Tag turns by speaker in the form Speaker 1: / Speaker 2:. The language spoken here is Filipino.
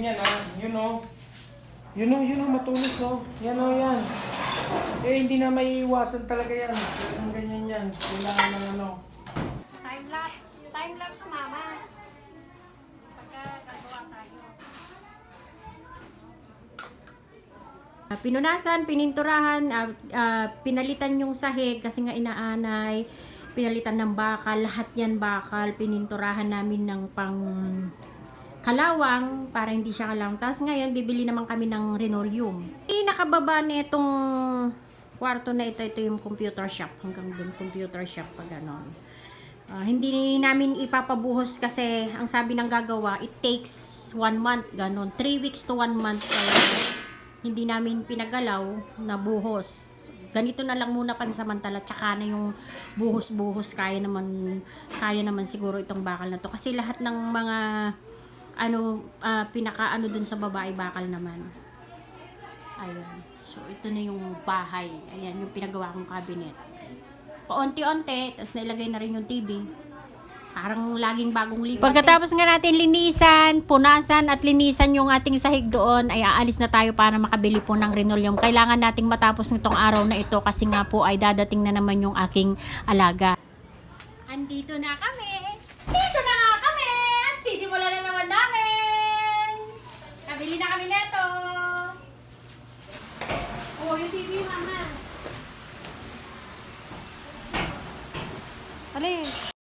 Speaker 1: yan ha. Yun o. Yun o, matulis o. Yan o, yan. Eh, hindi na may iwasan talaga yan. Yung ganyan yan. Kailangan ng ano.
Speaker 2: Time lapse. Time lapse, mama. Pagka gagawa tayo.
Speaker 3: Pinunasan, pininturahan, pinalitan yung sahig kasi nga inaanay, pinalitan ng bakal, lahat yan bakal, pininturahan namin ng pang kalawang para hindi siya kalawang. Tapos ngayon, bibili naman kami ng linoleum. Nakababa na itong kwarto na ito yung computer shop. Hanggang dun, computer shop pa ganon. Hindi namin ipapabuhos kasi ang sabi ng gagawa, it takes 1 month, ganon. 3 weeks to 1 month. Kaya hindi namin pinagalaw na buhos. Ganito na lang muna pansamantala, tsaka na yung buhos-buhos. Kaya naman siguro itong bakal na to. Kasi lahat ng mga pinaka dun sa babae bakal naman. Ayan. So ito na yung bahay. Ayan yung pinagawa kong cabinet. Paunti-unti, tapos nailagay na rin yung TV. Parang laging bagong lipat. Pagkatapos nga natin linisan, punasan at linisan yung ating sahig doon, ay aalis na tayo para makabili po ng linoleum. Kailangan nating matapos nitong araw na ito kasi nga po ay dadating na naman yung aking alaga. Andito na kami! Dito na nga kami! At sisimula na naman namin! Kabili na kami neto!
Speaker 2: Oo, yung TV, mama.
Speaker 3: Alis!